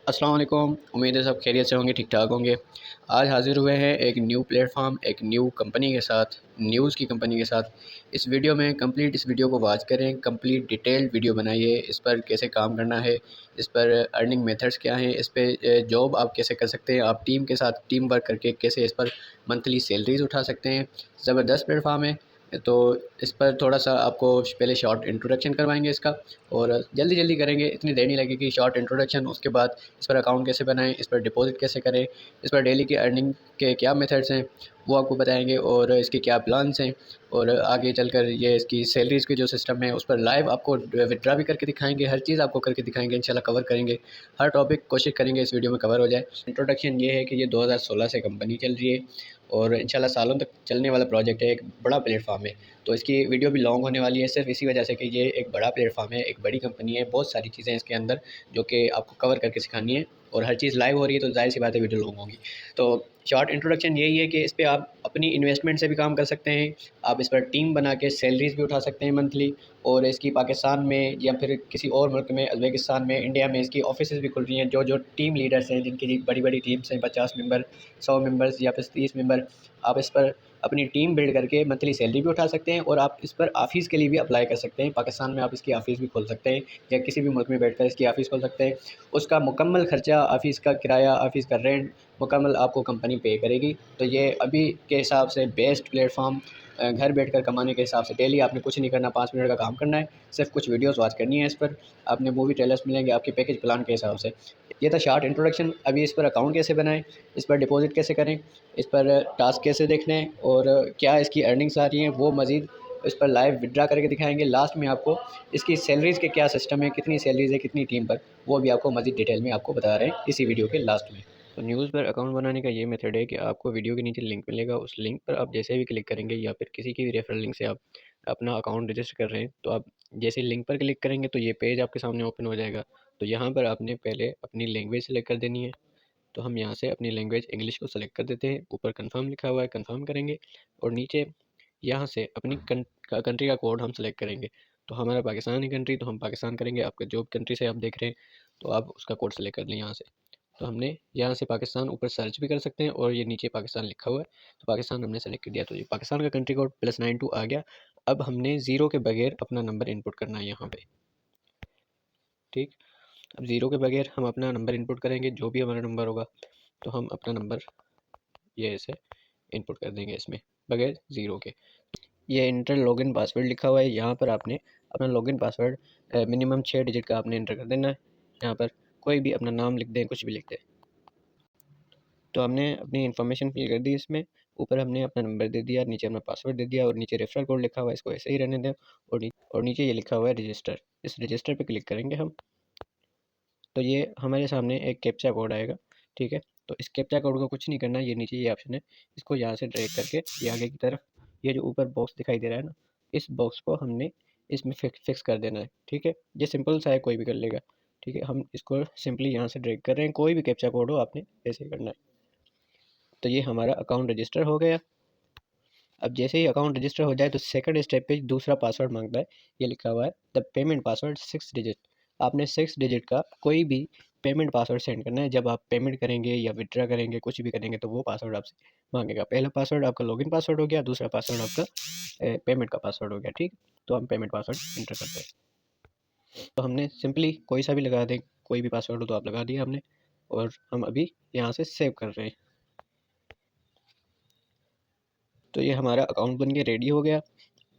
अस्सलाम वालेकुम। उम्मीद है सब खैरियत से होंगे, ठीक-ठाक होंगे। आज हाज़िर हुए हैं एक न्यू प्लेटफ़ॉर्म, एक न्यू कंपनी के साथ, न्यूज़ की कंपनी के साथ। इस वीडियो में कंप्लीट इस वीडियो को वॉच करें, कंप्लीट डिटेल्ड वीडियो बनाइए, इस पर कैसे काम करना है, इस पर अर्निंग मेथड्स क्या हैं, इस पे जॉब आप कैसे कर सकते हैं, आप टीम के साथ टीम वर्क करके कैसे इस पर मंथली सैलरीज़ उठा सकते हैं। ज़बरदस्त प्लेटफ़ॉर्म है। तो इस पर थोड़ा-सा आपको पहले शॉर्ट इंट्रोडक्शन करवाएँगे इसका और जल्दी-जल्दी करेंगे, इतनी देर नहीं लगेगी। शॉर्ट इंट्रोडक्शन, उसके बाद इस पर अकाउंट कैसे बनाएँ, इस पर डिपॉज़िट कैसे करें, इस पर डेली की अर्निंग के क्या मेथड्स हैं, वो आपको बताएँगे और इसके क्या प्लान्स हैं और आगे चलकर ये इसकी सैलरीज़ के जो सिस्टम है, उस पर लाइव आपको विथड्रॉ भी करके दिखाएँगे, हर चीज़ आपको करके दिखाएँगे, इंशाल्लाह कवर करेंगे। हर टॉपिक कोशिश करेंगे इस वीडियो में कवर हो जाए। इंट्रोडक्शन ये है कि ये 2016 से कंपनी चल रही है और इंशाल्लाह सालों तक चलने वाला प्रोजेक्ट है, एक बड़ा प्लेटफ़ॉर्म है। तो इसकी वीडियो भी लॉन्ग होने वाली है सिर्फ़ इसी वजह से कि ये एक बड़ा प्लेटफ़ॉर्म है, एक बड़ी कंपनी है, बहुत सारी चीज़ें हैं इसके अंदर जो कि आपको कवर करके सिखानी है और हर चीज़ लाइव हो रही है, तो ज़ाहिर-सी बात है वीडियो लॉन्ग होगी। तो शॉर्ट इंट्रोडक्शन यही है कि इस पे आप अपनी इन्वेस्टमेंट से भी काम कर सकते हैं, आप इस पर टीम बना के सैलरीज़ भी उठा सकते हैं मंथली और इसकी पाकिस्तान में या फिर किसी और मुल्क में, उज़्बेकिस्तान में, इंडिया में इसकी ऑफ़िसेज़ भी खुल रही हैं। जो-जो टीम लीडर्स हैं, जिनकी बड़ी-बड़ी टीम्स हैं, 50 मेंबर, 100 मेंबर्स या फिर 30 मेंबर, आप इस पर अपनी टीम बिल्ड करके मंथली सैलरी भी उठा सकते हैं और आप इस पर ऑफ़िस के लिए भी अप्लाई कर सकते हैं। पाकिस्तान में आप इसकी ऑफ़िस भी खोल सकते हैं या किसी भी मुल्क में बैठकर इसकी ऑफ़िस खोल सकते हैं। उसका मुकम्मल खर्चा, ऑफ़िस का किराया, ऑफ़िस का रेंट मुकम्मल आपको कंपनी पे करेगी। तो ये अभी के हिसाब से बेस्ट प्लेटफ़ॉर्म, घर बैठकर कमाने के हिसाब से डेली आपने कुछ नहीं करना, 5 मिनट का काम करना है, सिर्फ़ कुछ वीडियोज़ वॉच करनी है इस पर, आपने मूवी ट्रेलर्स मिलेंगे आपके पैकेज प्लान के हिसाब से। ये था शॉर्ट इंट्रोडक्शन। अभी इस पर अकाउंट कैसे बनाएँ, इस पर डिपॉज़िट कैसे करें, इस पर टास्क कैसे देखने हैं और क्या इसकी अर्निंग्स आ रही हैं, वो मज़ीद इस पर लाइव विथड्रॉ करके दिखाएँगे। लास्ट में आपको इसकी सैलरीज़ के क्या सिस्टम है, कितनी सैलरीज़ है, कितनी टीम पर, वो भी आपको मज़ीद डिटेल में आपको बता रहे हैं इसी वीडियो के लास्ट में। तो न्यूज़ पर अकाउंट बनाने का ये मेथड है कि आपको वीडियो के नीचे लिंक मिलेगा, उस लिंक पर आप जैसे भी क्लिक करेंगे या फिर किसी की भी रेफरल लिंक से आप अपना अकाउंट रजिस्टर कर रहे हैं, तो आप जैसे लिंक पर क्लिक करेंगे तो ये पेज आपके सामने ओपन हो जाएगा। तो यहाँ पर आपने पहले अपनी लैंग्वेज सेलेक्ट कर देनी है। तो हम यहाँ से अपनी लैंग्वेज इंग्लिश को सेलेक्ट कर देते हैं, ऊपर कन्फर्म लिखा हुआ है, कन्फर्म करेंगे और नीचे यहाँ से अपनी कंट्री का कोड हम सेलेक्ट करेंगे। तो हमारा पाकिस्तान है कंट्री, तो हम पाकिस्तान करेंगे। आपका जो कंट्री से आप देख रहे हैं, तो आप उसका कोड सेलेक्ट कर लें यहाँ से। तो हमने यहाँ से पाकिस्तान ऊपर सर्च भी कर सकते हैं और ये नीचे पाकिस्तान लिखा हुआ है, तो पाकिस्तान हमने सेलेक्ट कर दिया। तो ये पाकिस्तान का कंट्री कोड +92 आ गया। अब हमने ज़ीरो के बगैर अपना नंबर इनपुट करना है यहाँ पे, ठीक। अब ज़ीरो के बगैर हम अपना नंबर इनपुट करेंगे, जो भी हमारा नंबर होगा, तो हम अपना नंबर ये ऐसे इनपुट कर देंगे इसमें, बगैर ज़ीरो के। ये इंटर लॉगिन पासवर्ड लिखा हुआ है, यहाँ पर आपने अपना लॉगिन पासवर्ड मिनिमम 6 डिजिट का आपने एंटर कर देना है। यहाँ पर कोई भी अपना नाम लिख दें, कुछ भी लिख दें। तो हमने अपनी इन्फॉर्मेशन फिल कर दी इसमें, ऊपर हमने अपना नंबर दे दिया, नीचे अपना पासवर्ड दे दिया और नीचे रेफरल कोड लिखा हुआ है, इसको ऐसे ही रहने दें और नीचे ये लिखा हुआ है रजिस्टर। इस रजिस्टर पे क्लिक करेंगे हम, तो ये हमारे सामने एक कैप्चा कोड आएगा, ठीक है। तो इस कैप्चा कोड को कुछ नहीं करना, ये नीचे ये ऑप्शन है, इसको यहाँ से ड्रैग करके ये आगे की तरफ, ये जो ऊपर बॉक्स दिखाई दे रहा है ना, इस बॉक्स को हमने इसमें फिक्स कर देना है, ठीक है। ये सिंपल सा है, कोई भी कर लेगा, ठीक है। हम इसको सिंपली यहाँ से ड्रैग कर रहे हैं, कोई भी कैप्चा कोड हो आपने ऐसे ही करना है। तो ये हमारा अकाउंट रजिस्टर हो गया। अब जैसे ही अकाउंट रजिस्टर हो जाए तो सेकंड स्टेप पे दूसरा पासवर्ड मांगता है, ये लिखा हुआ है द पेमेंट पासवर्ड 6 डिजिट। आपने 6 डिजिट का कोई भी पेमेंट पासवर्ड सेंड करना है। जब आप पेमेंट करेंगे या विड्रा करेंगे, कुछ भी करेंगे, तो वो पासवर्ड आपसे मांगेगा। पहला पासवर्ड आपका लॉगिन पासवर्ड हो गया, दूसरा पासवर्ड आपका पेमेंट का पासवर्ड हो गया, ठीक। तो हम पेमेंट पासवर्ड एंटर करते हैं। तो हमने सिंपली कोई सा भी लगा दें, कोई भी पासवर्ड हो तो आप लगा दिया हमने, और हम अभी यहाँ से सेव कर रहे हैं। तो ये हमारा अकाउंट बन के रेडी हो गया।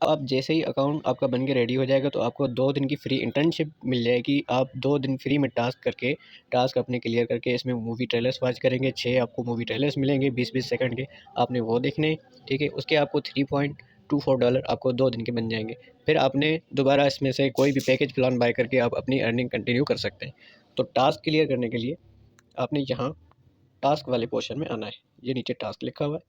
अब जैसे ही अकाउंट आपका बन के रेडी हो जाएगा तो आपको 2 दिन की फ्री इंटर्नशिप मिल जाएगी। आप 2 दिन फ्री में टास्क करके, टास्क अपने क्लियर करके इसमें मूवी ट्रेलर्स वॉच करेंगे। 6 आपको मूवी ट्रेलर्स मिलेंगे 20-20 सेकंड के, आपने वो देखने हैं, ठीक है। उसके आपको $3.24 आपको 2 दिन के बन जाएंगे। फिर आपने दोबारा इसमें से कोई भी पैकेज प्लान बाय करके आप अपनी अर्निंग कंटिन्यू कर सकते हैं। तो टास्क क्लियर करने के लिए आपने यहाँ टास्क वाले पोर्शन में आना है। ये नीचे टास्क लिखा हुआ है,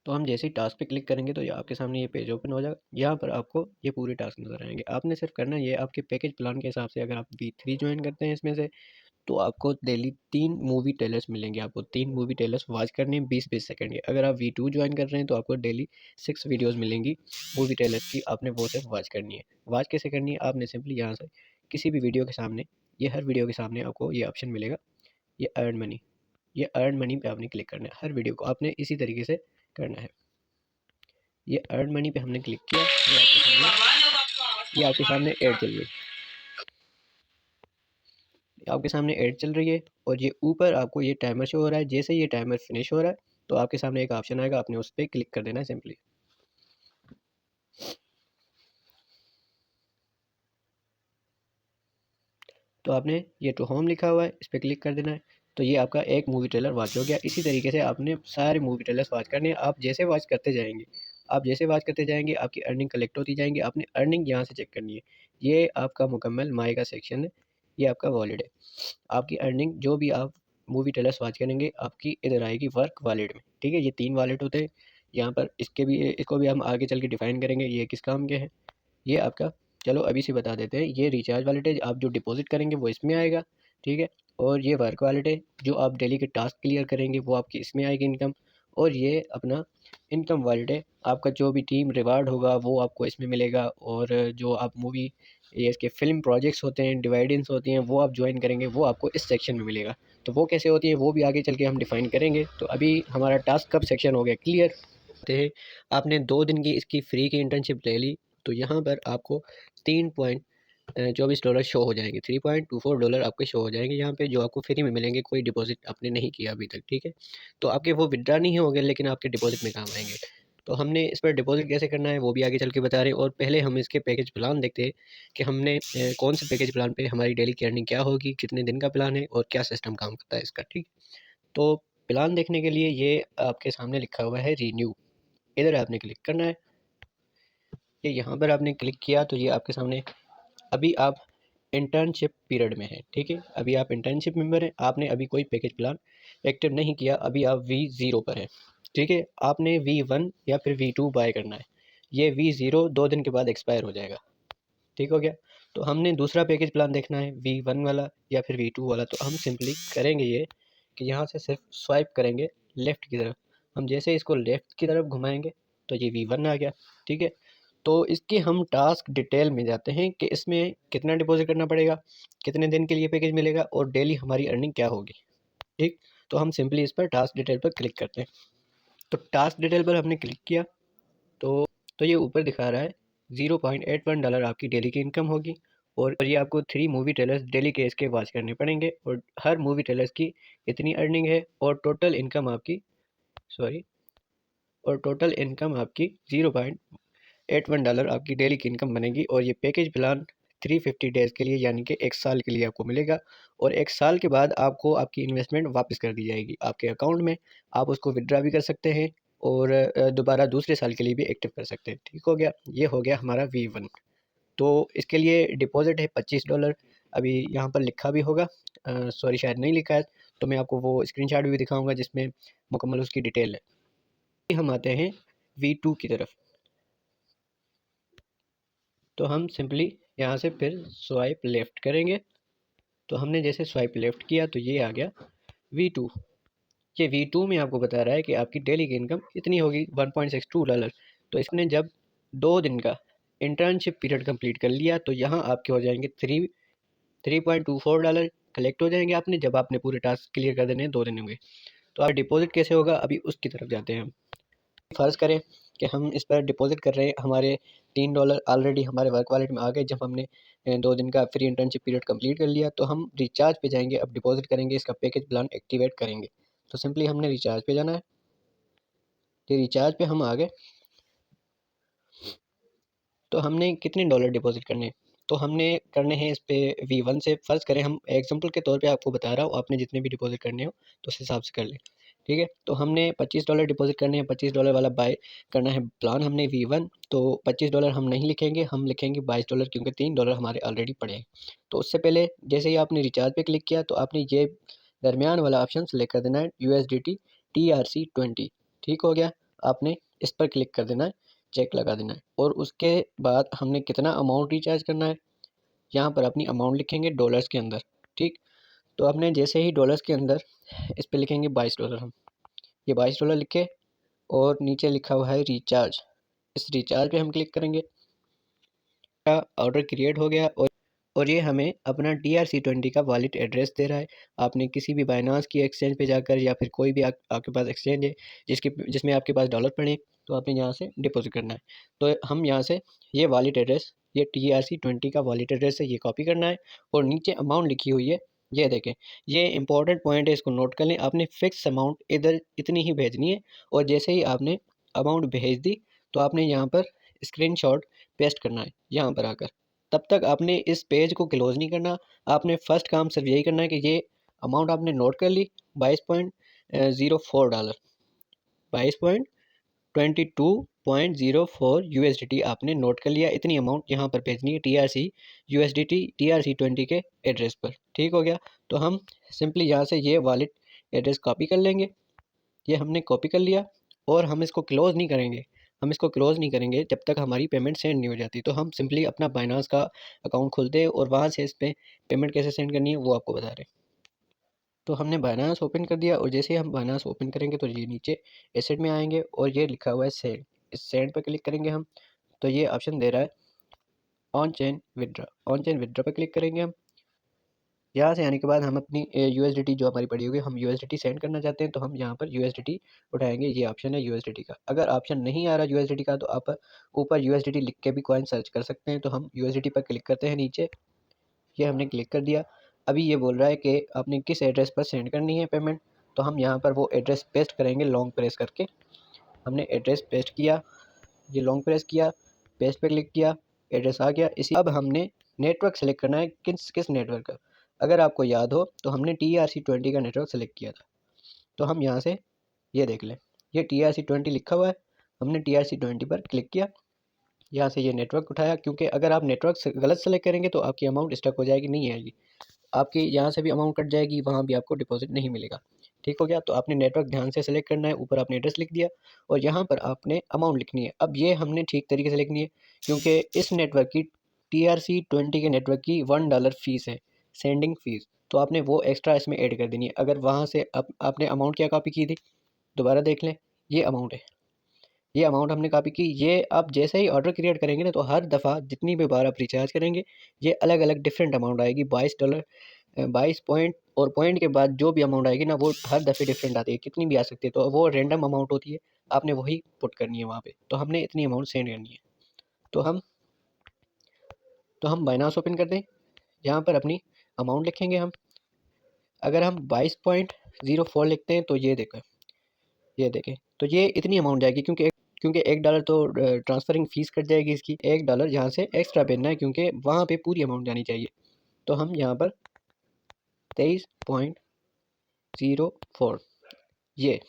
तो हम जैसे ही टास्क पे क्लिक करेंगे तो ये आपके सामने ये पेज ओपन हो जाएगा। यहाँ पर आपको ये पूरे टास्क नज़र आएंगे। आपने सिर्फ करना ये, आपके पैकेज प्लान के हिसाब से अगर आप V3 ज्वाइन करते हैं इसमें से, तो आपको डेली 3 मूवी ट्रेलर्स मिलेंगे। आपको 3 मूवी ट्रेलर्स वॉच करने हैं 20-20 सेकंड के। अगर आप V2 ज्वाइन कर रहे हैं तो आपको डेली 6 वीडियोस मिलेंगी मूवी ट्रेलर्स की, आपने वो सिर्फ वॉच करनी है। वॉच कैसे करनी है, आपने सिंपली यहाँ से किसी भी वीडियो के सामने ये हर वीडियो के सामने आपको ये ऑप्शन मिलेगा, ये अर्न मनी। ये अर्न मनी पे आपने क्लिक करना है। हर वीडियो को आपने इसी तरीके से करना है। ये अर्न मनी पे हमने क्लिक किया, ये आपके सामने ऐड चल रही है, आपके सामने ऐड चल रही है और ये ऊपर आपको ये टाइमर शो हो रहा है। जैसे ये टाइमर फिनिश हो रहा है तो आपके सामने एक ऑप्शन आएगा, आपने उस पर क्लिक कर देना है सिंपली। तो आपने ये टू होम लिखा हुआ है, इस पर क्लिक कर देना है। तो ये आपका एक मूवी ट्रेलर वॉच हो गया। इसी तरीके से आपने सारे मूवी ट्रेलर्स वॉच करने हैं। आप जैसे वॉच करते जाएंगे, आप जैसे वॉच करते जाएंगे आपकी अर्निंग कलेक्ट होती जाएंगी। आपने अर्निंग यहाँ से चेक करनी है। ये आपका मुकम्मल माई का सेक्शन है, ये आपका वॉलेट है। आपकी अर्निंग जो भी आप मूवी ट्रेलर्स वॉच करेंगे आपकी इधर आएगी वर्क वॉलेट में। ठीक है, ये 3 वॉलेट होते हैं यहाँ पर। इसको भी हम आगे चल के डिफाइन करेंगे ये किस काम के हैं। ये आपका, चलो अभी से बता देते हैं, ये रिचार्ज वॉलेट है। आप जो डिपॉजिट करेंगे वो इसमें आएगा। ठीक है, और ये वर्क वॉलेट है, जो आप डेली के टास्क क्लियर करेंगे वो आपकी इसमें आएगी इनकम। और ये अपना इनकम वॉलेट है, आपका जो भी टीम रिवार्ड होगा वो आपको इसमें मिलेगा। और जो आप मूवी, ये इसके फिल्म प्रोजेक्ट्स होते हैं, डिवाइडेंस होती हैं, वो आप ज्वाइन करेंगे वो आपको इस सेक्शन में मिलेगा। तो वो कैसे होती है वो भी आगे चल के हम डिफाइन करेंगे। तो अभी हमारा टास्क कब सेक्शन हो गया क्लियर। आपने 2 दिन की इसकी फ्री की इंटर्नशिप ले ली तो यहाँ पर आपको $3.24 शो हो जाएंगे। $3.24 आपके शो हो जाएंगे यहाँ पे, जो आपको फ्री में मिलेंगे। कोई डिपॉजिट आपने नहीं किया अभी तक। ठीक है, तो आपके वो विड्रा नहीं होंगे लेकिन आपके डिपॉजिट में काम आएंगे। तो हमने इस पर डिपॉजिट कैसे करना है वो भी आगे चल के बता रहे हैं। और पहले हम इसके पैकेज प्लान देखते हैं कि हमने कौन से पैकेज प्लान पे हमारी डेली की अर्निंग क्या होगी, कितने दिन का प्लान है और क्या सिस्टम काम करता है इसका। ठीक, तो प्लान देखने के लिए ये आपके सामने लिखा हुआ है रीन्यू, इधर आपने क्लिक करना है। ये यहाँ पर आपने क्लिक किया तो ये आपके सामने, अभी आप इंटर्नशिप पीरियड में हैं। ठीक है, अभी आप इंटर्नशिप मेंबर हैं, आपने अभी कोई पैकेज प्लान एक्टिव नहीं किया, अभी आप V0 पर हैं। ठीक है, आपने V1 या फिर V2 बाय करना है। ये V0 2 दिन के बाद एक्सपायर हो जाएगा। ठीक हो गया, तो हमने दूसरा पैकेज प्लान देखना है V1 वाला या फिर V2 वाला। तो हम सिंपली करेंगे ये कि यहाँ से सिर्फ स्वाइप करेंगे लेफ़्ट की तरफ। हम जैसे इसको लेफ़्ट की तरफ घुमाएंगे तो ये V1 आ गया। ठीक है, तो इसके हम टास्क डिटेल में जाते हैं कि इसमें कितना डिपॉजिट करना पड़ेगा, कितने दिन के लिए पैकेज मिलेगा और डेली हमारी अर्निंग क्या होगी। ठीक, तो हम सिंपली इस पर टास्क डिटेल पर क्लिक करते हैं। तो टास्क डिटेल पर हमने क्लिक किया तो ये ऊपर दिखा रहा है $0.81 आपकी डेली की इनकम होगी। और ये आपको 3 मूवी ट्रेलर्स डेली के इसके वॉच करने पड़ेंगे और हर मूवी ट्रेलर्स की इतनी अर्निंग है। और टोटल इनकम आपकी, सॉरी, और टोटल इनकम आपकी $0.81 आपकी डेली की इनकम बनेगी। और ये पैकेज प्लान 350 डेज़ के लिए यानी कि 1 साल के लिए आपको मिलेगा। और 1 साल के बाद आपको आपकी इन्वेस्टमेंट वापस कर दी जाएगी आपके अकाउंट में। आप उसको विड्रा भी कर सकते हैं और दोबारा दूसरे साल के लिए भी एक्टिव कर सकते हैं। ठीक हो गया, ये हो गया हमारा V1। तो इसके लिए डिपॉजिट है $25। अभी यहाँ पर लिखा भी होगा, सॉरी शायद नहीं लिखा है, तो मैं आपको वो स्क्रीनशॉट भी दिखाऊंगा जिसमें मुकम्मल उसकी डिटेल है। हम आते हैं V2 की तरफ। तो हम सिंपली यहाँ से फिर स्वाइप लेफ़्ट करेंगे। तो हमने जैसे स्वाइप लेफ़्ट किया तो ये आ गया V2। ये V2 में आपको बता रहा है कि आपकी डेली की इनकम इतनी होगी $1.62। तो इसने जब 2 दिन का इंटर्नशिप पीरियड कंप्लीट कर लिया तो यहाँ आपके हो जाएंगे $3.24 कलेक्ट हो जाएंगे आपने, जब आपने पूरे टास्क क्लियर कर देने 2 दिन होंगे। तो आप डिपॉजिट कैसे होगा अभी उसकी तरफ जाते हैं हम। फ़र्ज़ करें कि हम इस पर डिपॉज़िट कर रहे हैं, हमारे $3 ऑलरेडी हमारे वर्क वॉलेट में आ गए जब हमने 2 दिन का फ्री इंटर्नशिप पीरियड कंप्लीट कर लिया। तो हम रिचार्ज पे जाएंगे, अब डिपॉज़िट करेंगे, इसका पैकेज प्लान एक्टिवेट करेंगे। तो सिंपली हमने रिचार्ज पे जाना है। ये रिचार्ज पे हम आ गए तो हमने कितने डॉलर डिपॉज़िट करने हैं, तो हमने करने हैं इस पे V1 से। फ़र्ज़ करें, हम एग्जांपल के तौर पे आपको बता रहा हूँ, आपने जितने भी डिपॉज़िट करने हो तो उस हिसाब से कर लें। ठीक है, तो हमने $25 डिपॉज़िट करने हैं, $25 वाला बाय करना है प्लान हमने V1। तो $25 हम नहीं लिखेंगे, हम लिखेंगे $22 क्योंकि $3 हमारे ऑलरेडी पड़े हैं। तो उससे पहले जैसे ही आपने रिचार्ज पे क्लिक किया तो आपने ये दरमियान वाला ऑप्शन सेलेक्ट कर देना है USDT TRC20। ठीक हो गया, आपने इस पर क्लिक कर देना है, चेक लगा देना है। और उसके बाद हमने कितना अमाउंट रिचार्ज करना है, यहाँ पर अपनी अमाउंट लिखेंगे डॉलर्स के अंदर। ठीक, तो आपने जैसे ही डॉलर्स के अंदर इस पे लिखेंगे $22। हम ये $22 लिखे और नीचे लिखा हुआ है रिचार्ज, इस रिचार्ज पे हम क्लिक करेंगे। ऑर्डर क्रिएट हो गया और ये हमें अपना TRC20 का वॉलेट एड्रेस दे रहा है। आपने किसी भी बाइनांस की एक्सचेंज पे जाकर या फिर कोई भी आपके पास एक्सचेंज है जिसमें आपके पास डॉलर पड़े, तो आपने यहाँ से डिपॉजिट करना है। तो हम यहाँ से ये वॉलेट एड्रेस, ये TRC20 का वॉलेट एड्रेस है, ये कॉपी करना है और नीचे अमाउंट लिखी हुई है, ये देखें, ये इंपॉर्टेंट पॉइंट है, इसको नोट कर लें। आपने फिक्स अमाउंट इधर इतनी ही भेजनी है और जैसे ही आपने अमाउंट भेज दी तो आपने यहाँ पर स्क्रीनशॉट पेस्ट करना है यहाँ पर आकर। तब तक आपने इस पेज को क्लोज नहीं करना। आपने फर्स्ट काम सिर्फ यही करना है कि ये अमाउंट आपने नोट कर ली, $22.04, 22.04 USDT आपने नोट कर लिया। इतनी अमाउंट यहाँ पर भेजनी है TRC20 के एड्रेस पर। ठीक हो गया। तो हम सिंपली यहाँ से ये वॉलेट एड्रेस कॉपी कर लेंगे। ये हमने कॉपी कर लिया और हम इसको क्लोज़ नहीं करेंगे। हम इसको क्लोज़ नहीं करेंगे जब तक हमारी पेमेंट सेंड नहीं हो जाती। तो हम सिंपली अपना बाइनांस का अकाउंट खोलते हैं और वहाँ से इस पे पेमेंट कैसे सेंड करनी है वो आपको बता रहे हैं। तो हमने बाइनांस ओपन कर दिया और जैसे ही हम बाइनांस ओपन करेंगे तो ये नीचे एसेट में आएंगे और ये लिखा हुआ है सेंड। इस सेंड पर क्लिक करेंगे हम, तो ये ऑप्शन दे रहा है on chain withdraw. On chain withdraw पर क्लिक करेंगे हम। यहाँ से आने के बाद हम अपनी USDT जो हमारी पड़ी होगी, हम USDT सेंड करना चाहते हैं तो हम यहाँ पर USDT उठाएंगे। ये ऑप्शन है USDT का। अगर ऑप्शन नहीं आ रहा USDT का तो आप ऊपर USDT लिख के भी कॉइन सर्च कर सकते हैं। तो हम USDT पर क्लिक करते हैं नीचे, ये हमने क्लिक कर दिया। अभी ये बोल रहा है कि आपने किस एड्रेस पर सेंड करनी है पेमेंट, तो हम यहाँ पर वो एड्रेस पेस्ट करेंगे लॉन्ग प्रेस करके। हमने एड्रेस पेस्ट किया, ये लॉन्ग प्रेस किया, पेस्ट पे क्लिक किया, एड्रेस आ गया। इसी अब हमने नेटवर्क सेलेक्ट करना है, किस किस नेटवर्क का। अगर आपको याद हो तो हमने TRC20 का नेटवर्क सेलेक्ट किया था। तो हम यहाँ से ये देख लें, ये TRC20 लिखा हुआ है, हमने TRC20 पर क्लिक किया। यहाँ से ये नेटवर्क उठाया, क्योंकि अगर आप नेटवर्क गलत सेलेक्ट करेंगे तो आपकी अमाउंट स्टक हो जाएगी, नहीं आएगी। आपकी यहाँ से भी अमाउंट कट जाएगी, वहाँ भी आपको डिपॉजिट नहीं मिलेगा। ठीक हो गया। तो आपने नेटवर्क ध्यान से सेलेक्ट करना है, ऊपर आपने एड्रेस लिख दिया और यहाँ पर आपने अमाउंट लिखनी है। अब ये हमने ठीक तरीके से लिखनी है, क्योंकि इस नेटवर्क की TRC20 के नेटवर्क की $1 फीस है, सेंडिंग फीस। तो आपने वो एक्स्ट्रा इसमें ऐड कर देनी है। अगर वहाँ से आपने अमाउंट क्या कॉपी की थी, दोबारा देख लें, ये अमाउंट है, ये अमाउंट हमने कॉपी की। ये आप जैसे ही ऑर्डर क्रिएट करेंगे ना, तो हर दफ़ा जितनी भी बार आप रिचार्ज करेंगे ये अलग अलग डिफरेंट अमाउंट आएगी। $22, 22 पॉइंट और पॉइंट के बाद जो भी अमाउंट आएगी ना, वो हर दफ़े डिफरेंट आती है, कितनी भी आ सकती है। तो वो रैंडम अमाउंट होती है, आपने वही पुट करनी है वहाँ पे। तो हमने इतनी अमाउंट सेंड करनी है। तो हम बाइनांस ओपन कर दें, यहाँ पर अपनी अमाउंट लिखेंगे हम। अगर हम 22.04 लिखते हैं तो ये देखें, तो ये इतनी अमाउंट जाएगी, क्योंकि $1 तो ट्रांसफरिंग फ़ीस कट जाएगी इसकी। $1 यहाँ से एक्स्ट्रा भेजना है, क्योंकि वहाँ पे पूरी अमाउंट जानी चाहिए। तो हम यहाँ पर 23.04, ये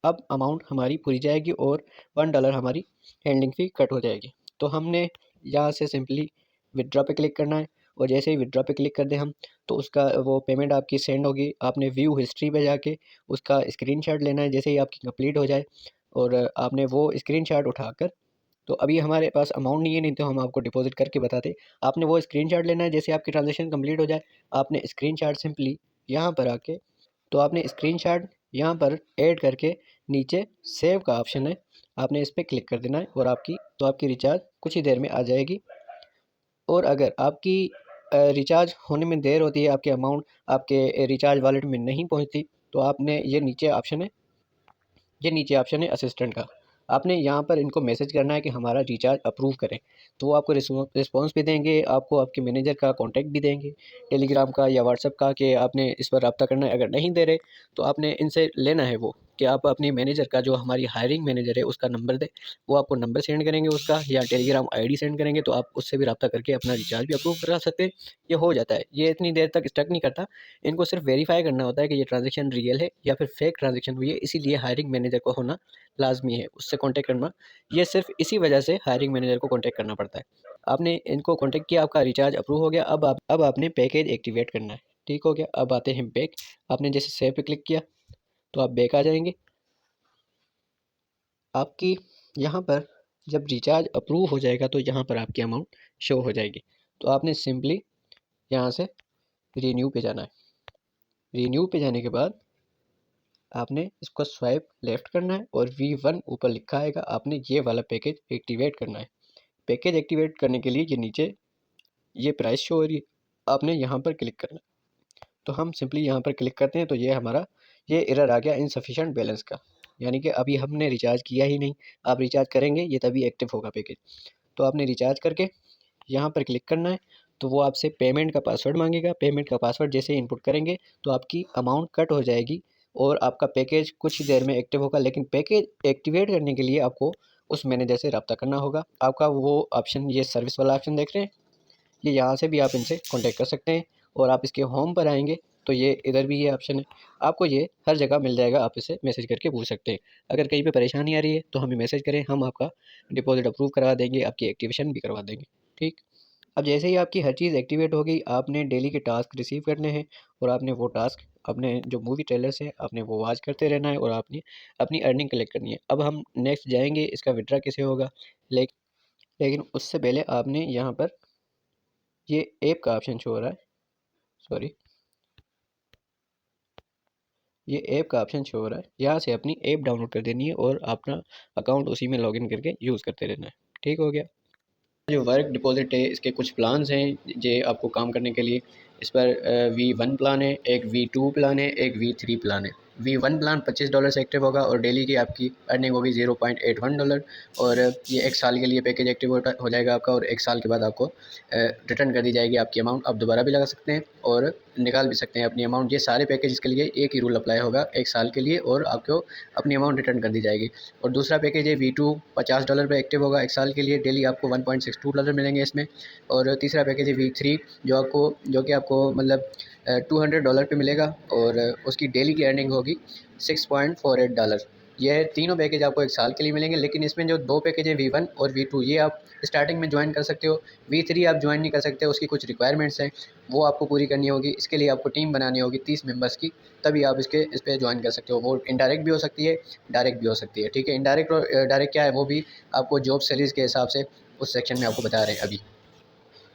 अब अमाउंट हमारी पूरी जाएगी और $1 हमारी हैंडलिंग फ़ी कट हो जाएगी। तो हमने यहाँ से सिंपली विदड्रॉ पे क्लिक करना है और जैसे ही विदड्रॉ पे क्लिक कर दें हम, तो उसका वो पेमेंट आपकी सेंड होगी। आपने व्यू हिस्ट्री पे जाके उसका स्क्रीनशॉट लेना है जैसे ही आपकी कंप्लीट हो जाए, और आपने वो स्क्रीनशॉट उठाकर, तो अभी हमारे पास अमाउंट नहीं है, नहीं तो हम आपको डिपॉजिट करके बताते। आपने वो स्क्रीनशॉट लेना है जैसे आपकी ट्रांजेक्शन कंप्लीट हो जाए। आपने स्क्रीनशॉट सिंपली यहाँ पर आके, तो आपने स्क्रीनशॉट यहाँ पर ऐड करके नीचे सेव का ऑप्शन है, आपने इस पर क्लिक कर देना है और आपकी रिचार्ज कुछ ही देर में आ जाएगी। और अगर आपकी रिचार्ज होने में देर होती है, आपके अमाउंट आपके रिचार्ज वॉलेट में नहीं पहुँचती, तो आपने ये नीचे ऑप्शन है असिस्टेंट का। आपने यहाँ पर इनको मैसेज करना है कि हमारा रिचार्ज अप्रूव करें, तो वो आपको रिस्पॉन्स भी देंगे, आपको आपके मैनेजर का कांटेक्ट भी देंगे, टेलीग्राम का या व्हाट्सएप का, कि आपने इस पर रब्ता करना है। अगर नहीं दे रहे तो आपने इनसे लेना है वो, कि आप अपने मैनेजर का, जो हमारी हायरिंग मैनेजर है, उसका नंबर दे। वो आपको नंबर सेंड करेंगे उसका, या टेलीग्राम ID सेंड करेंगे, तो आप उससे भी रब्ता करके अपना रिचार्ज भी अप्रूव करा सकते हैं। ये हो जाता है, ये इतनी देर तक स्टक नहीं करता। इनको सिर्फ वेरीफाई करना होता है कि ये ट्रांजेक्शन रियल है या फिर फेक ट्रांजेक्शन हुई है, इसीलिए हायरिंग मैनेजर को होना लाजमी है, उससे कांटेक्ट करना। ये सिर्फ इसी वजह से हायरिंग मैनेजर को कांटेक्ट करना पड़ता है। आपने इनको कांटेक्ट किया, आपका रिचार्ज अप्रूव हो गया। अब आपने पैकेज एक्टिवेट करना है। ठीक हो गया। अब आते हैं बैक। आपने जैसे सेव पे क्लिक किया तो आप बैक आ जाएंगे। आपकी यहाँ पर जब रिचार्ज अप्रूव हो जाएगा तो यहाँ पर आपकी अमाउंट शो हो जाएगी। तो आपने सिंपली यहाँ से रीन्यू पे जाना है। रीन्यू पे जाने के बाद आपने इसको स्वाइप लेफ्ट करना है और V1 ऊपर लिखा आएगा, आपने ये वाला पैकेज एक्टिवेट करना है। पैकेज एक्टिवेट करने के लिए ये नीचे ये प्राइस शो हो रही है, आपने यहाँ पर क्लिक करना। तो हम सिंपली यहाँ पर क्लिक करते हैं तो ये हमारा ये एरर आ गया इनसफिशिएंट बैलेंस का, यानी कि अभी हमने रिचार्ज किया ही नहीं। आप रिचार्ज करेंगे ये तभी एक्टिव होगा पैकेज। तो आपने रिचार्ज करके यहाँ पर क्लिक करना है, तो वो आपसे पेमेंट का पासवर्ड मांगेगा। पेमेंट का पासवर्ड जैसे इनपुट करेंगे तो आपकी अमाउंट कट हो जाएगी और आपका पैकेज कुछ देर में एक्टिव होगा। लेकिन पैकेज एक्टिवेट करने के लिए आपको उस मैनेजर से रब्ता करना होगा। आपका वो ऑप्शन, ये सर्विस वाला ऑप्शन देख रहे हैं, ये यहाँ से भी आप इनसे कॉन्टैक्ट कर सकते हैं। और आप इसके होम पर आएंगे तो ये इधर भी ये ऑप्शन है, आपको ये हर जगह मिल जाएगा। आप इसे मैसेज करके पूछ सकते हैं। अगर कहीं पे परेशानी आ रही है तो हमें मैसेज करें, हम आपका डिपॉजिट अप्रूव करवा देंगे, आपकी एक्टिवेशन भी करवा देंगे। ठीक। अब जैसे ही आपकी हर चीज़ एक्टिवेट हो गई, आपने डेली के टास्क रिसीव करने हैं और आपने वो टास्क अपने जो मूवी ट्रेलर्स है आपने वो वॉच करते रहना है और आपने अपनी अर्निंग कलेक्ट करनी है। अब हम नेक्स्ट जाएंगे इसका विड्रा कैसे होगा। लेकिन उससे पहले आपने यहाँ पर ये ऐप का ऑप्शन शो हो रहा है, सॉरी, ये ऐप का ऑप्शन शो हो रहा है। यहाँ से अपनी ऐप डाउनलोड कर देनी है और अपना अकाउंट उसी में लॉगिन करके यूज़ करते रहना है। ठीक हो गया। जो वर्क डिपॉजिट है इसके कुछ प्लान्स हैं जो आपको काम करने के लिए। इस पर V1 प्लान है, एक V2 प्लान है, एक V3 प्लान है। V1 प्लान $25 से एक्टिव होगा और डेली की आपकी अर्निंग होगी $0.81। और ये एक साल के लिए पैकेज एक्टिव हो जाएगा आपका, और एक साल के बाद आपको रिटर्न कर दी जाएगी आपकी अमाउंट। आप दोबारा भी लगा सकते हैं और निकाल भी सकते हैं अपनी अमाउंट। ये सारे पैकेज के लिए एक ही रूल अप्लाई होगा, एक साल के लिए, और आपको अपनी अमाउंट रिटर्न कर दी जाएगी। और दूसरा पैकेज है V2, $50 पे एक्टिव होगा एक साल के लिए, डेली आपको $1.62 मिलेंगे इसमें। और तीसरा पैकेज है V3 जो कि आपको मतलब $200 पे मिलेगा और उसकी डेली की अर्निंग होगी $6.48। यह तीनों पैकेज आपको एक साल के लिए मिलेंगे। लेकिन इसमें जो दो पैकेज है V1 और V2, ये आप स्टार्टिंग में ज्वाइन कर सकते हो। V3 आप ज्वाइन नहीं कर सकते, उसकी कुछ रिक्वायरमेंट्स हैं, वो आपको पूरी करनी होगी। इसके लिए आपको टीम बनानी होगी 30 मेंबर्स की, तभी आप इस पर ज्वाइन कर सकते हो। वो इनडायरेक्ट भी हो सकती है, डायरेक्ट भी हो सकती है। ठीक है, इनडायरेक्ट और डायरेक्ट क्या है वो भी आपको जॉब सैलरीज के हिसाब से उस सेक्शन में आपको बता रहे हैं अभी।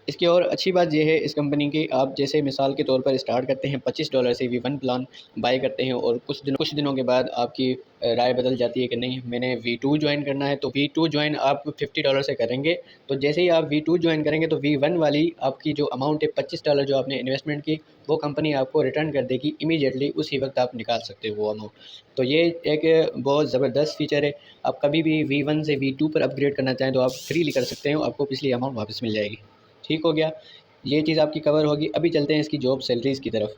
इसकी और अच्छी बात यह है इस कंपनी की, आप जैसे मिसाल के तौर पर स्टार्ट करते हैं $25 से V1 प्लान बाई करते हैं और कुछ दिनों के बाद आपकी राय बदल जाती है कि नहीं मैंने V2 ज्वाइन करना है, तो V2 ज्वाइन आप $50 से करेंगे। तो जैसे ही आप V2 ज्वाइन करेंगे तो V1 वाली आपकी जो अमाउंट है $25 जो आपने इन्वेस्टमेंट की, वो कंपनी आपको रिटर्न कर देगी इमीडिएटली, उसी वक्त आप निकाल सकते हो वो अमाउंट। तो ये एक बहुत ज़बरदस्त फीचर है। आप कभी भी V1 से V2 पर अपग्रेड करना चाहें तो आप फ्रीली कर सकते हो, आपको पिछली अमाउंट वापस मिल जाएगी। ठीक हो गया, ये चीज़ आपकी कवर होगी। अभी चलते हैं इसकी जॉब सैलरीज़ की तरफ।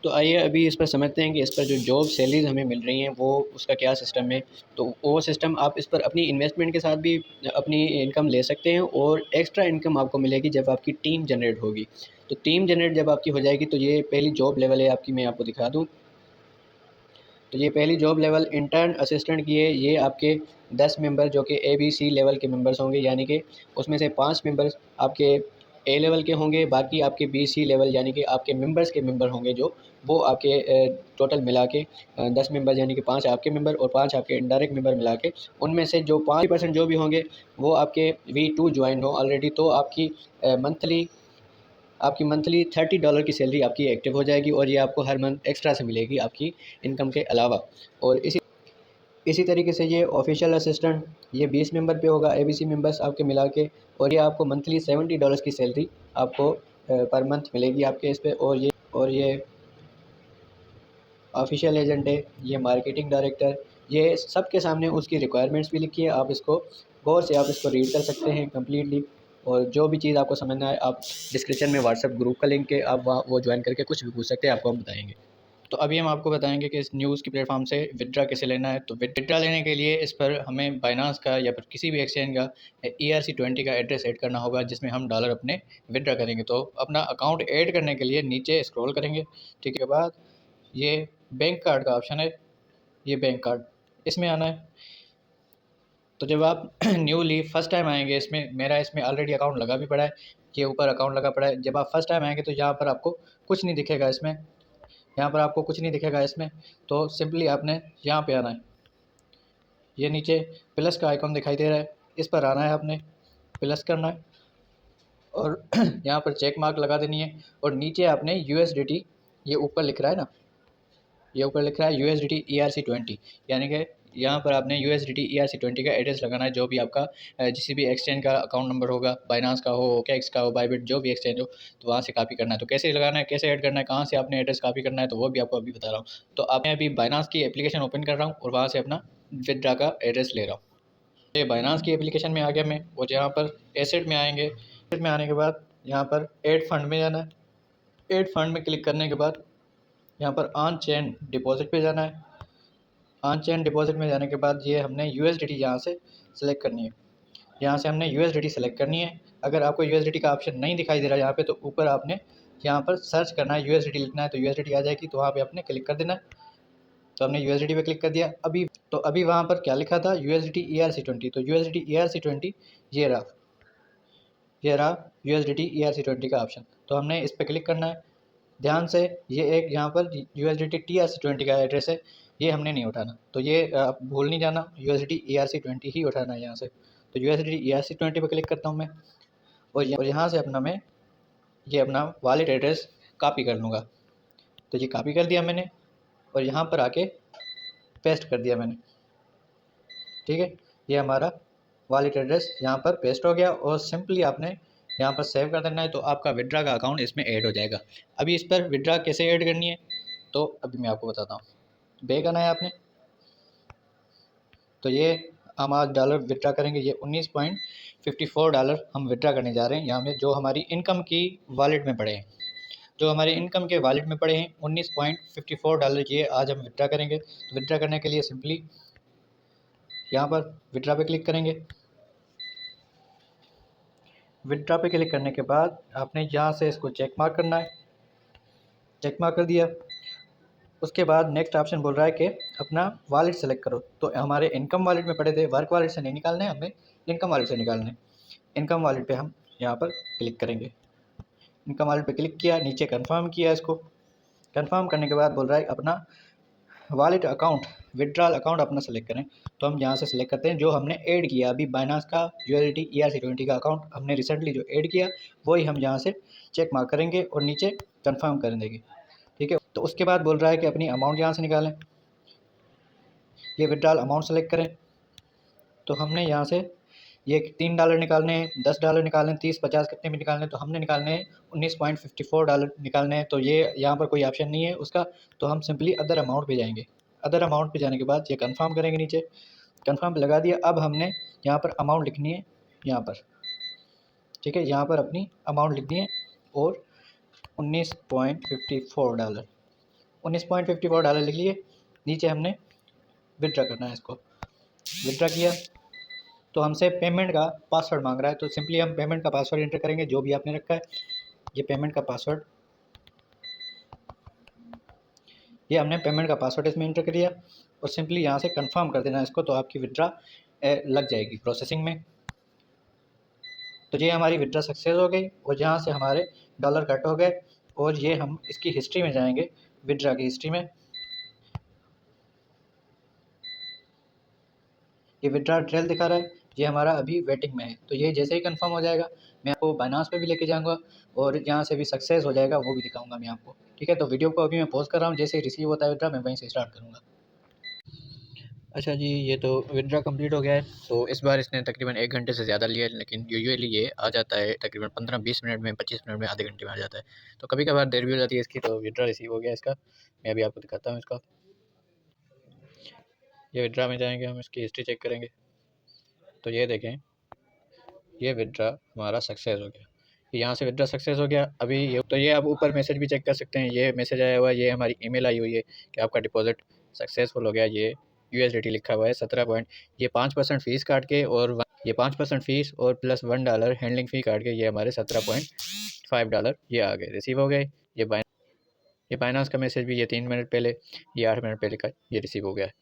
तो आइए अभी इस पर समझते हैं कि इस पर जो जॉब सैलरीज़ हमें मिल रही हैं वो उसका क्या सिस्टम है। तो वो सिस्टम, आप इस पर अपनी इन्वेस्टमेंट के साथ भी अपनी इनकम ले सकते हैं और एक्स्ट्रा इनकम आपको मिलेगी जब आपकी टीम जनरेट होगी। तो टीम जनरेट जब आपकी हो जाएगी तो ये पहली जॉब लेवल है आपकी, मैं आपको दिखा दूँ। तो ये पहली जॉब लेवल इंटर्न असिस्टेंट की है। ये आपके 10 मेंबर जो कि ABC लेवल के मेंबर्स होंगे, यानी कि उसमें से 5 मेंबर्स आपके A लेवल के होंगे, बाकी आपके BC लेवल यानी कि आपके मेंबर्स के मेंबर होंगे जो वो आपके टोटल मिला के 10 मेंबर यानी कि 5 आपके मेंबर और 5 आपके इनडायरेक्ट मेंबर मिला के, उनमें से जो 5% जो भी होंगे वो आपके V2 ज्वाइन हो ऑलरेडी, तो आपकी मंथली $30 की सैलरी आपकी एक्टिव हो जाएगी और ये आपको हर मंथ एक्स्ट्रा से मिलेगी आपकी इनकम के अलावा। और इसी तरीके से ये ऑफिशियल असिस्टेंट, ये 20 मेंबर पे होगा, ABC मेंबर्स आपके मिला के, और ये आपको मंथली $70 की सैलरी आपको पर मंथ मिलेगी आपके इस पे। और ये ऑफिशियल एजेंट है, ये मार्केटिंग डायरेक्टर, ये सबके सामने उसकी रिक्वायरमेंट्स भी लिखी है। आप इसको गौर से आप इसको रीड कर सकते हैं कम्प्लीटली। और जो भी चीज़ आपको समझना है आप डिस्क्रिप्शन में व्हाट्सएप ग्रुप का लिंक है, आप वहाँ वो ज्वाइन करके कुछ भी पूछ सकते हैं, आपको हम बताएंगे। तो अभी हम आपको बताएंगे कि इस न्यूज़ की प्लेटफॉर्म से विड्रा कैसे लेना है। तो विड्रा लेने के लिए इस पर हमें बाइनांस का या फिर किसी भी एक्सचेंज का ERC20 का एड्रेस ऐड करना होगा जिसमें हम डॉलर अपने विड्रा करेंगे। तो अपना अकाउंट ऐड करने के लिए नीचे स्क्रॉल करेंगे। ठीक है, बाद ये बैंक कार्ड का ऑप्शन है, ये बैंक कार्ड इसमें आना है। तो जब आप न्यूली फर्स्ट टाइम आएंगे, इसमें मेरा इसमें ऑलरेडी अकाउंट लगा भी पड़ा है, ये ऊपर अकाउंट लगा पड़ा है। जब आप फर्स्ट टाइम आएंगे तो यहाँ पर आपको कुछ नहीं दिखेगा इसमें, यहाँ पर आपको कुछ नहीं दिखेगा इसमें। तो सिंपली आपने यहाँ पे आना है, ये नीचे प्लस का आइकॉन दिखाई दे रहा है, इस पर आना है, आपने प्लस करना है और यहाँ पर चेक मार्क लगा देनी है। और नीचे आपने USDT, ये ऊपर लिख रहा है ना, ये ऊपर लिख रहा है USDT ERC20, यानी कि यहाँ पर आपने USDT ERC20 का एड्रेस लगाना है, जो भी आपका किसी भी एक्सचेंज का अकाउंट नंबर होगा, बाइनांस का हो, OKX का हो, बाइबिट, जो भी एक्सचेंज हो, तो वहाँ से कॉपी करना है। तो कैसे लगाना है, कैसे ऐड करना है, कहाँ से आपने एड्रेस कॉपी करना है, तो वो भी आपको अभी बता रहा हूँ। तो आपने अभी बाइनांस की एप्लीकेशन ओपन कर रहा हूँ और वहाँ से अपना विदड्रा का एड्रेस ले रहा हूँ। ये बाइनांस की एप्लीकेशन में आ गया मैं, और यहाँ पर एसेट में आएंगे। एसेट में आने के बाद यहाँ पर ऐड फंड में जाना है। ऐड फंड में क्लिक करने के बाद यहाँ पर ऑन चेन डिपॉजिट पे जाना है। ऑन चेन डिपॉजिट में जाने के बाद ये हमने USDT यहाँ से सिलेक्ट करनी है। यहाँ से हमने USDT सेलेक्ट करनी है। अगर आपको USDT का ऑप्शन नहीं दिखाई दे रहा है यहाँ पे, तो ऊपर आपने यहाँ पर सर्च करना है, USDT लिखना है, तो USDT आ जाएगी, तो वहाँ पे आपने क्लिक कर देना है। तो हमने USDT पे क्लिक कर दिया। अभी वहाँ पर क्या लिखा था, USDT ERC20, तो USDT ERC20 ये रहा, USDT ERC20 का ऑप्शन। तो हमने इस पर क्लिक करना है। ध्यान से, ये एक यहाँ पर USDT TRC20 का एड्रेस है, ये हमने नहीं उठाना। तो ये आप भूल नहीं जाना, USDT ERC20 ही उठाना है यहाँ से। तो USDT ERC20 पर क्लिक करता हूँ मैं, और यहाँ से मैं ये अपना वॉलेट एड्रेस कॉपी कर लूँगा। तो ये कॉपी कर दिया मैंने, और यहाँ पर आके पेस्ट कर दिया मैंने। ठीक है, ये हमारा वॉलेट एड्रेस यहाँ पर पेस्ट हो गया, और सिंपली आपने यहाँ पर सेव कर देना है, तो आपका विड्रा का अकाउंट इसमें ऐड हो जाएगा। अभी इस पर विड्रा कैसे ऐड करनी है, तो अभी मैं आपको बताता हूँ। पे करना है आपने, तो ये हम आज डॉलर विड्रा करेंगे। ये $19.54 हम विड्रा करने जा रहे हैं यहाँ में, जो हमारी इनकम की वॉलेट में पड़े हैं। जो हमारे इनकम के वॉलेट में पड़े हैं $19.54, ये आज हम विड्रा करेंगे। तो विड्रा करने के लिए सिंपली यहाँ पर विड्रा पे क्लिक करेंगे। विड्रा पे क्लिक करने के बाद आपने यहाँ से इसको चेक मार्क करना है। चेक मार्क कर दिया। उसके बाद नेक्स्ट ऑप्शन बोल रहा है कि अपना वॉलेट सेलेक्ट करो। तो हमारे इनकम वॉलेट में पड़े थे, वर्क वॉलेट से नहीं निकालने, हमें इनकम वॉलेट से निकालने। इनकम वॉलेट पे हम यहाँ पर क्लिक करेंगे। इनकम वॉलेट पे क्लिक किया, नीचे कंफर्म किया। इसको कंफर्म करने के बाद बोल रहा है अपना वॉलेट अकाउंट, विड्रॉल अकाउंट अपना सेलेक्ट करें। तो हम यहाँ से सेलेक्ट करते हैं जो हमने ऐड किया अभी, बाइनांस का USDT ERC20 का अकाउंट हमने रिसेंटली जो ऐड किया, वही हम यहाँ से चेक मार्क करेंगे और नीचे कंफर्म कर देंगे। ठीक है, तो उसके बाद बोल रहा है कि अपनी अमाउंट यहाँ से निकालें। ये विड्रॉल अमाउंट सेलेक्ट करें। तो हमने यहाँ से ये $3 निकालने हैं, $10 निकालने, 30, 50 कितने भी निकालने, तो हमने निकालने हैं $19.54 निकालने हैं। तो ये यहाँ पर कोई ऑप्शन नहीं है उसका, तो हम सिंपली अदर अमाउंट पे जाएंगे। अदर अमाउंट पे जाने के बाद ये कंफर्म करेंगे, नीचे कंफर्म पे लगा दिया। अब हमने यहाँ पर अमाउंट लिखनी है यहाँ पर। ठीक है, यहाँ पर अपनी अमाउंट लिखनी है, और $19.54 $19.54 लिख लिए। नीचे हमने विड्रा करना है, इसको विड्रा किया। तो हमसे पेमेंट का पासवर्ड मांग रहा है, तो सिंपली हम पेमेंट का पासवर्ड एंटर करेंगे जो भी आपने रखा है। ये पेमेंट का पासवर्ड, ये हमने पेमेंट का पासवर्ड इसमें एंटर कर दिया, और सिंपली यहाँ से कंफर्म कर देना इसको, तो आपकी विड्रा लग जाएगी प्रोसेसिंग में। तो ये हमारी विड्रा सक्सेस हो गई, और यहाँ से हमारे डॉलर कट हो गए। और ये हम इसकी हिस्ट्री में जाएंगे, विड्रा की हिस्ट्री में। ये विड्रा ट्रेल दिखा रहा है, ये हमारा अभी वेटिंग में है। तो ये जैसे ही कंफर्म हो जाएगा, मैं आपको बाइनांस पे भी लेके जाऊंगा, और यहाँ से भी सक्सेस हो जाएगा वो भी दिखाऊंगा मैं आपको। ठीक है, तो वीडियो को अभी मैं पॉज कर रहा हूँ, जैसे ही रिसीव होता है विड्रा मैं वहीं से स्टार्ट करूँगा। अच्छा जी, ये तो विड्रा कंप्लीट हो गया है। तो इस बार इसने तकरीबन 1 घंटे से ज़्यादा लिया है, लेकिन यूजुअली ये आ जाता है तकरीबन 15-20 मिनट में, 25 मिनट में, आधे घंटे में आ जाता है। तो कभी कभार देर भी हो जाती है इसकी। तो विड्रा रिसीव हो गया इसका, मैं अभी आपको दिखाता हूँ इसका। ये विड्रा में जाएंगे, हम इसकी हिस्ट्री चेक करेंगे। तो ये देखें, ये विड्रा हमारा सक्सेस हो गया। यहाँ से विड्रा सक्सेस हो गया। अभी ये तो ये आप ऊपर मैसेज भी चेक कर सकते हैं, ये मैसेज आया हुआ है, ये हमारी ईमेल आई हुई है कि आपका डिपॉजिट सक्सेसफुल हो गया। ये USDT लिखा हुआ है 17 पॉइंट, ये 5% फ़ीस काट के, और ये 5% फ़ीस और प्लस $1 हैंडलिंग फ़ी काट के, ये हमारे $17.5 ये आ गए, रिसीव हो गए। ये बाइनांस का मैसेज भी, ये 3 मिनट पहले, ये 8 मिनट पहले का, ये रिसीव हो गया है।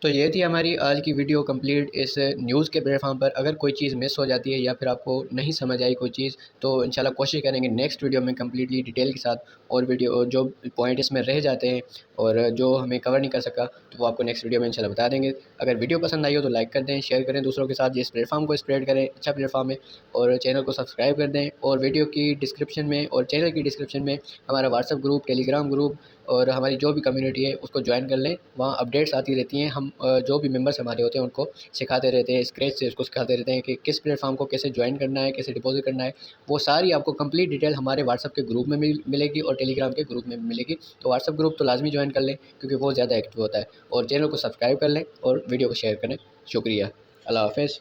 तो ये थी हमारी आज की वीडियो कंप्लीट इस न्यूज़ के प्लेटफॉर्म पर। अगर कोई चीज़ मिस हो जाती है या फिर आपको नहीं समझ आई कोई चीज़, तो इंशाल्लाह कोशिश करेंगे नेक्स्ट वीडियो में कम्प्लीटली डिटेल के साथ, और वीडियो जो पॉइंट इसमें रह जाते हैं और जो हमें कवर नहीं कर सका, तो वो आपको नेक्स्ट वीडियो में इंशाल्लाह बता देंगे। अगर वीडियो पसंद आई हो तो लाइक कर दें, शेयर करें दूसरों के साथ, इस प्लेटफॉर्म को स्प्रेड करें, अच्छा प्लेटफॉर्म है। और चैनल को सब्सक्राइब कर दें, और वीडियो की डिस्क्रिप्शन में और चैनल की डिस्क्रिप्शन में हमारा व्हाट्सअप ग्रुप, टेलीग्राम ग्रुप और हमारी जो भी कम्युनिटी है उसको ज्वाइन कर लें। वहाँ अपडेट्स आती रहती हैं। हम जो भी मेंबर्स हमारे होते हैं उनको सिखाते रहते हैं, स्क्रैच से उसको सिखाते रहते हैं कि किस प्लेटफॉर्म को कैसे ज्वाइन करना है, कैसे डिपॉजिट करना है। वो सारी आपको कंप्लीट डिटेल हमारे व्हाट्सअप के ग्रुप में मिलेगी और टेलीग्राम के ग्रुप में भी मिलेगी। तो व्हाट्सअप ग्रुप तो लाजमी ज्वाइन कर लें क्योंकि वो ज़्यादा एक्टिव होता है, और चैनल को सब्सक्राइब कर लें और वीडियो को शेयर करें। शुक्रिया। अल्लाह हाफ़िज़।